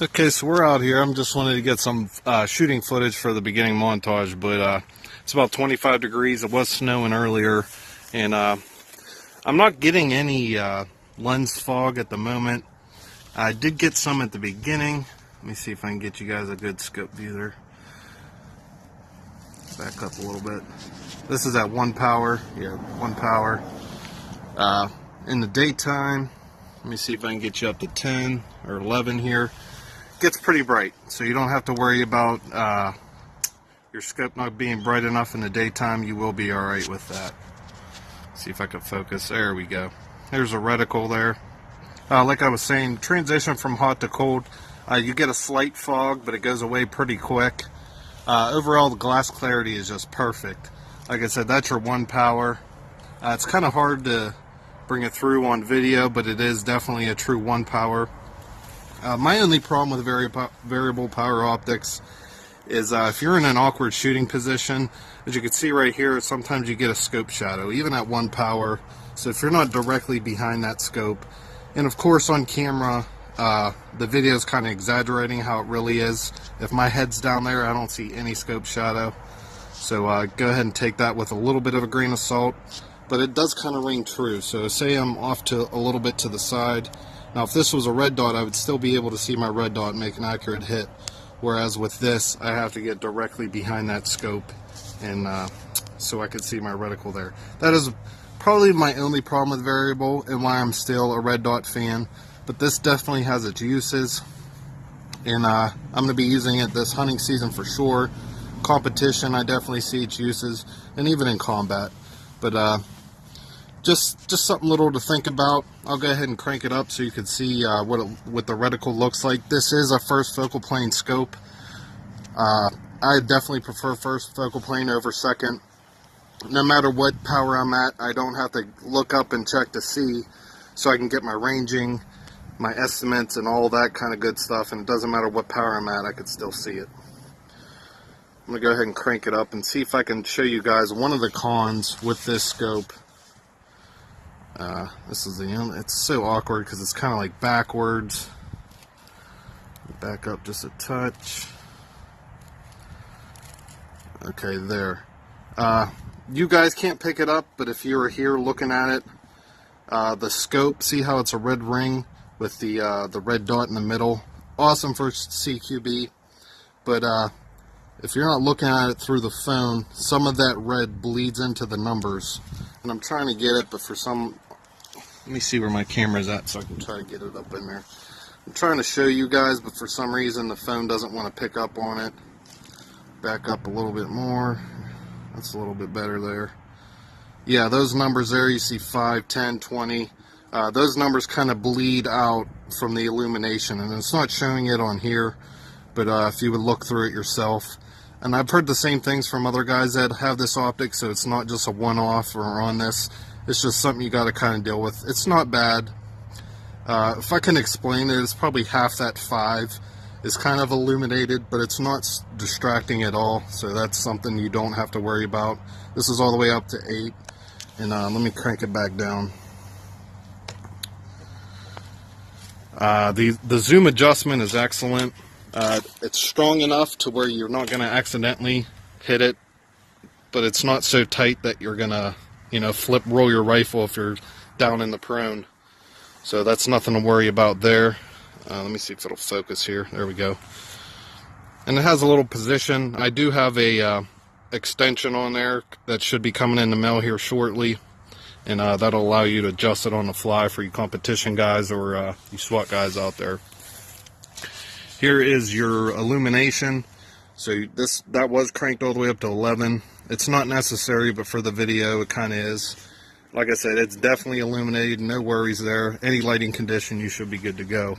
Okay, so we're out here. I'm just wanted to get some shooting footage for the beginning montage, but it's about 25 degrees. It was snowing earlier, and I'm not getting any lens fog at the moment. I did get some at the beginning. Let me see if I can get you guys a good scope view there. Back up a little bit. This is at 1 power. Yeah, 1 power. In the daytime, let me see if I can get you up to 10 or 11 here. Gets pretty bright, so you don't have to worry about your scope not being bright enough in the daytime. You will be alright with that. See if I can focus. There we go. There's a reticle there. Like I was saying, transition from hot to cold, you get a slight fog, but it goes away pretty quick. Overall, the glass clarity is just perfect. Like I said, that's your 1 power. It's kind of hard to bring it through on video, but it is definitely a true 1 power. My only problem with variable power optics is if you're in an awkward shooting position, as you can see right here, sometimes you get a scope shadow, even at 1 power. So if you're not directly behind that scope, and of course on camera, the video is kind of exaggerating how it really is. If my head's down there, I don't see any scope shadow. So go ahead and take that with a little bit of a grain of salt, but it does kind of ring true. So say I'm off to a little bit to the side. Now if this was a red dot, I would still be able to see my red dot and make an accurate hit. Whereas with this, I have to get directly behind that scope, and so I could see my reticle there. That is probably my only problem with variable and why I'm still a red dot fan. But this definitely has its uses, and I'm going to be using it this hunting season for sure. Competition, I definitely see its uses, and even in combat. But just something little to think about. I'll go ahead and crank it up so you can see what the reticle looks like. This is a first focal plane scope. I definitely prefer first focal plane over second. No matter what power I'm at, I don't have to look up and check to see, so I can get my ranging, my estimates, and all that kind of good stuff. And it doesn't matter what power I'm at, I could still see it. I'm going to go ahead and crank it up and see if I can show you guys one of the cons with this scope. This is it's so awkward because it's kind of like backwards. Back up just a touch. Okay, there. You guys can't pick it up, but if you were here looking at it, the scope, see how it's a red ring with the red dot in the middle? Awesome for CQB, but if you're not looking at it through the phone, some of that red bleeds into the numbers. And I'm trying to get it, but for some... Let me see where my camera's at so I can try to get it up in there. I'm trying to show you guys, but for some reason the phone doesn't want to pick up on it. Back up a little bit more. That's a little bit better there. Yeah, those numbers there, you see 5, 10, 20. Those numbers kind of bleed out from the illumination, and it's not showing it on here, but if you would look through it yourself. And I've heard the same things from other guys that have this optic, so it's not just a one-off or on this. It's just something you got to kind of deal with. It's not bad. If I can explain it, it's probably half that 5 is kind of illuminated, but it's not distracting at all. So that's something you don't have to worry about. This is all the way up to 8. And let me crank it back down. The zoom adjustment is excellent. It's strong enough to where you're not going to accidentally hit it, but it's not so tight that you're going to, you know, roll your rifle if you're down in the prone. So that's nothing to worry about there. Let me see if it'll focus here. There we go. And it has a little position. I do have a extension on there that should be coming in the mail here shortly, and that'll allow you to adjust it on the fly for you competition guys or you SWAT guys out there. Here is your illumination. So that was cranked all the way up to 11. It's not necessary, but for the video it kind of is. Like I said, it's definitely illuminated, no worries there. Any lighting condition, you should be good to go.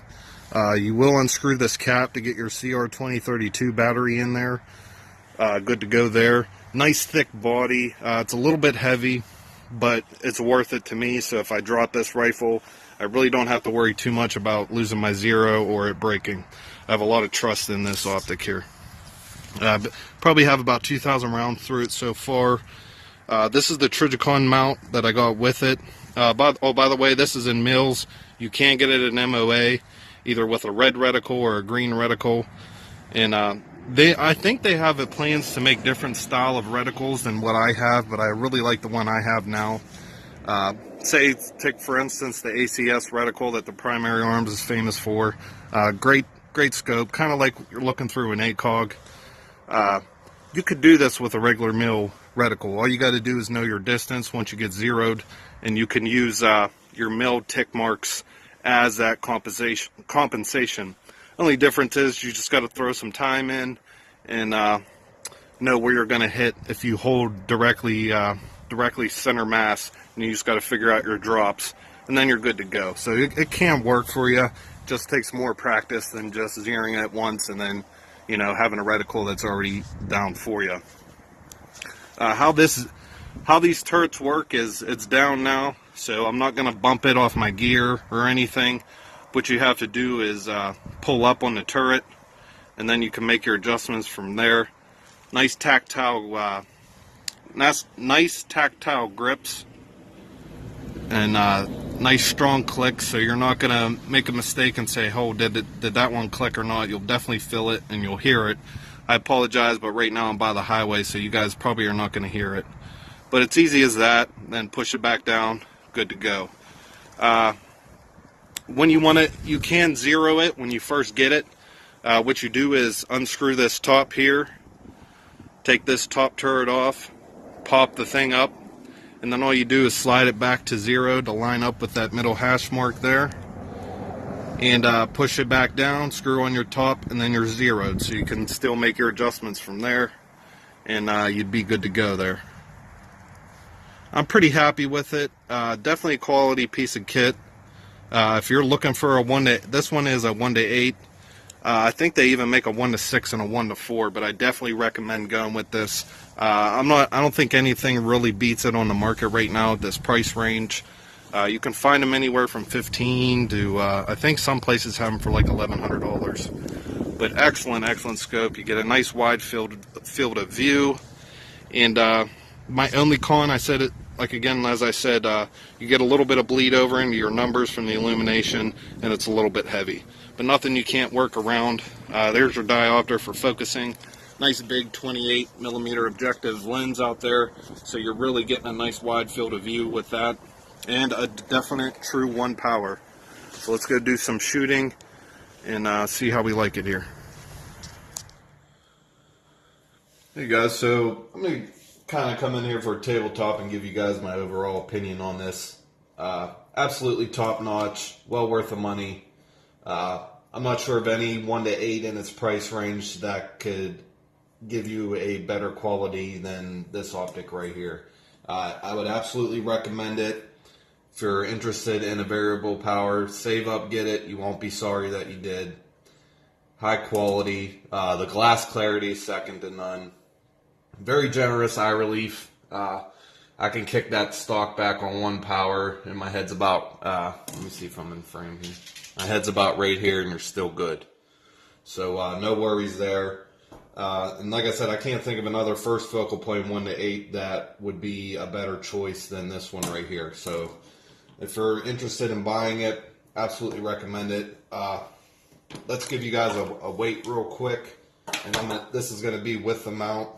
You will unscrew this cap to get your CR2032 battery in there. Good to go there. Nice thick body. It's a little bit heavy, but it's worth it to me. So if I drop this rifle, I really don't have to worry too much about losing my zero or it breaking. I have a lot of trust in this optic here. Probably have about 2,000 rounds through it so far. This is the Trijicon mount that I got with it. By the way, this is in mils. You can get it at an MOA. either with a red reticle or a green reticle. And I think they have plans to make different style of reticles than what I have, but I really like the one I have now. Say, take for instance the ACS reticle that the Primary Arms is famous for. Great scope, kind of like you're looking through an ACOG. You could do this with a regular mill reticle. All you got to do is know your distance once you get zeroed, and you can use your mill tick marks as that compensation. Only difference is you just got to throw some time in and know where you're going to hit if you hold directly center mass, and you just got to figure out your drops, and then you're good to go. So it can work for you. It just takes more practice than just zeroing it once and then, you know, having a reticle that's already down for you. How these turrets work is it's down now, so I'm not going to bump it off my gear or anything. What you have to do is pull up on the turret, and then you can make your adjustments from there. Nice tactile grips, and nice strong clicks, so you're not going to make a mistake and say, oh, did that one click or not? You'll definitely feel it and you'll hear it. I apologize, but right now I'm by the highway, so you guys probably are not going to hear it. But it's easy as that. Then push it back down, good to go. When you want it, you can zero it when you first get it. What you do is unscrew this top here, take this top turret off, pop the thing up, and then all you do is slide it back to 0 to line up with that middle hash mark there, and push it back down, screw on your top, and then you're zeroed, so you can still make your adjustments from there, and you'd be good to go there. I'm pretty happy with it. Definitely a quality piece of kit. If you're looking for this one is a 1 to 8. I think they even make a 1 to 6 and a 1 to 4, but I definitely recommend going with this. I don't think anything really beats it on the market right now at this price range. You can find them anywhere from $15 to I think some places have them for like $1,100. But excellent scope. You get a nice wide field of view, and my only con, I said it like again as I said, you get a little bit of bleed over into your numbers from the Illumination, and it's a little bit heavy, but nothing you can't work around. There's your diopter for focusing. Nice big 28mm objective lens out there, so you're really getting a nice wide field of view with that, and a definite true 1 power. So let's go do some shooting and see how we like it here. Hey guys, so I'm going to kind of come in here for a tabletop and give you guys my overall opinion on this. Absolutely top notch, well worth the money. I'm not sure of any 1 to 8 in its price range that could give you a better quality than this optic right here. I would absolutely recommend it. If you're interested in a variable power, save up, get it. You won't be sorry that you did. High quality. The glass clarity is second to none. Very generous eye relief. I can kick that stock back on 1 power, and my head's about, let me see if I'm in frame here. My head's about right here, and you're still good. So no worries there. And like I said, I can't think of another first focal point 1 to 8 that would be a better choice than this one right here. So if you're interested in buying it, absolutely recommend it. Let's give you guys a weight real quick, and then this is going to be with the mount.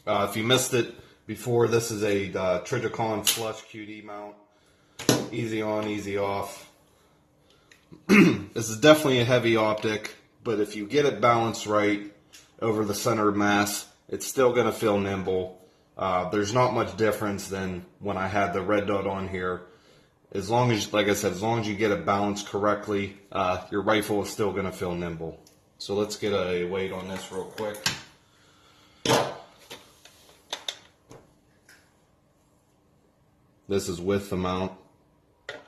If you missed it before, this is a Trijicon Flush QD mount. Easy on, easy off. This is definitely a heavy optic, but if you get it balanced right over the center of mass, it's still going to feel nimble. There's not much difference than when I had the red dot on here. As long as, like I said, as long as you get it balanced correctly, your rifle is still going to feel nimble. So let's get a weight on this real quick. This is with the mount. You're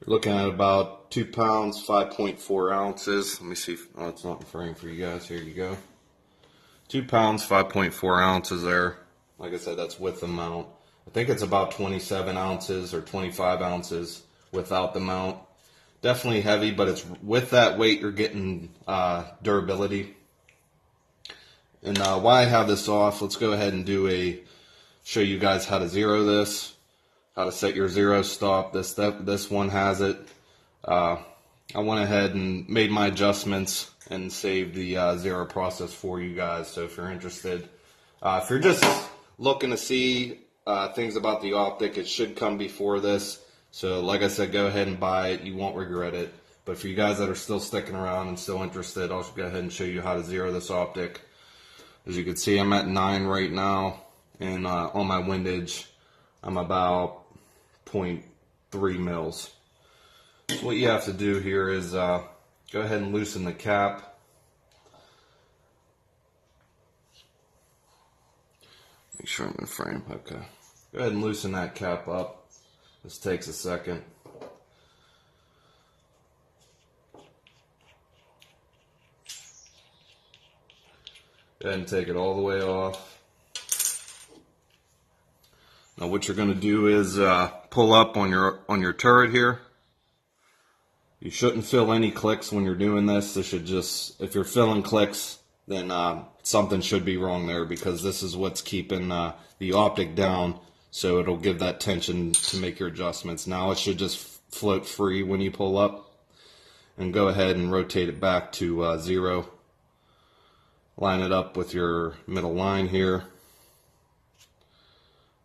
looking at about 2 pounds, 5.4 ounces. Let me see if, oh, it's not in frame for you guys. Here you go. 2 pounds, 5.4 ounces there. Like I said, that's with the mount. I think it's about 27 ounces or 25 ounces without the mount. Definitely heavy, but it's with that weight you're getting durability. And while I have this off, let's go ahead and show you guys how to zero this, how to set your zero stop. This one has it. I went ahead and made my adjustments and saved the zero process for you guys. So if you're interested, if you're just looking to see things about the Optic, it should come before this. So like I said, go ahead and buy it. You won't regret it. But for you guys that are still sticking around and still interested, I'll go ahead and show you how to zero this Optic. As you can see, I'm at 9 right now, and on my windage, I'm about 0.3 mils. So what you have to do here is go ahead and loosen the cap. Make sure I'm in frame. Okay. Go ahead and loosen that cap up. This takes a second. Go ahead and take it all the way off. Now what you're going to do is pull up on your turret here. You shouldn't feel any clicks when you're doing this. This should just, if you're feeling clicks, then something should be wrong there, because this is what's keeping the Optic down, so it'll give that tension to make your adjustments. Now it should just float free when you pull up, and go ahead and rotate it back to 0. Line it up with your middle line here,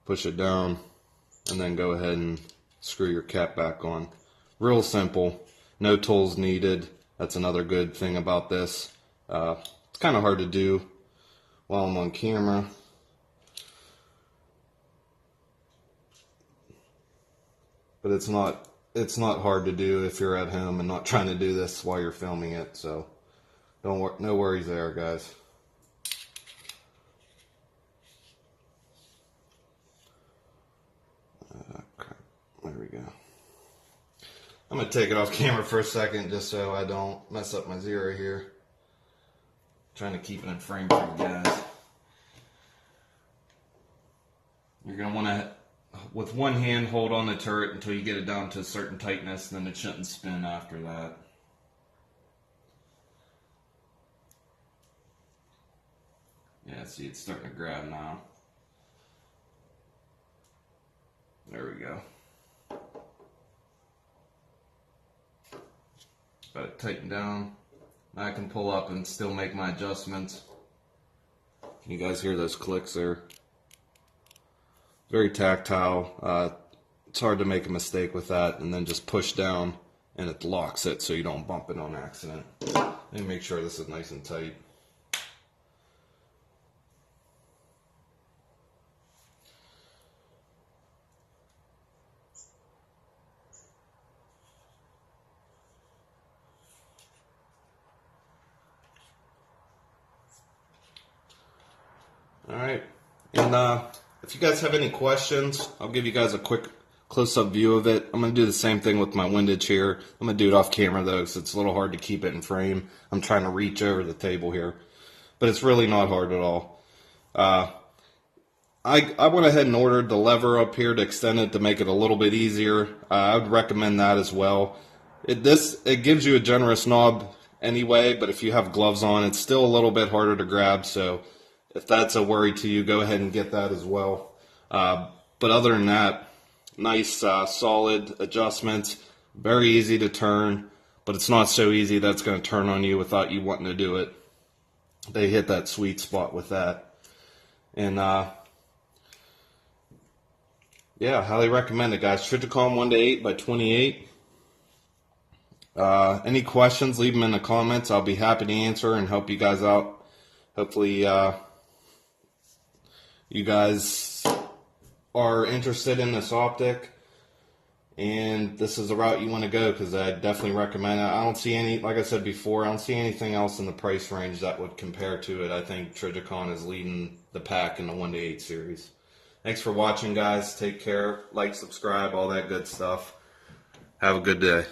push it down, and then go ahead and screw your cap back on. Real simple, no tools needed. That's another good thing about this. It's kind of hard to do while I'm on camera. But it's not hard to do if you're at home and not trying to do this while you're filming it. So no worries there, guys. Crap. There we go. I'm going to take it off camera for a second just so I don't mess up my zero here. Trying to keep it in frame for you guys. You're going to want to, with one hand, hold on the turret until you get it down to a certain tightness, and then it shouldn't spin after that. Yeah, see, it's starting to grab now. There we go. Got it tightened down. Now I can pull up and still make my adjustments. Can you guys hear those clicks there? Very tactile. It's hard to make a mistake with that, and then just push down and it locks it so you don't bump it on accident. Let me make sure this is nice and tight. Alright, and if you guys have any questions, I'll give you guys a quick close-up view of it. I'm going to do the same thing with my windage here. I'm going to do it off camera though, because it's a little hard to keep it in frame. I'm trying to reach over the table here, but it's really not hard at all. I went ahead and ordered the lever up here to extend it to make it a little bit easier. I would recommend that as well. It gives you a generous knob anyway, but if you have gloves on, it's still a little bit harder to grab, so if that's a worry to you, go ahead and get that as well. But other than that, nice solid adjustments, very easy to turn, but it's not so easy that's going to turn on you without you wanting to do it. They hit that sweet spot with that. And yeah, highly recommend it, guys. Trijicon 1:8 by 28. Any questions, leave them in the comments. I'll be happy to answer and help you guys out. Hopefully you guys are interested in this Optic and this is the route you want to go, because I definitely recommend it. I don't see any, like I said before, I don't see anything else in the price range that would compare to it. I think Trijicon is leading the pack in the 1:8 series. Thanks for watching, guys. Take care. Like, subscribe, all that good stuff. Have a good day.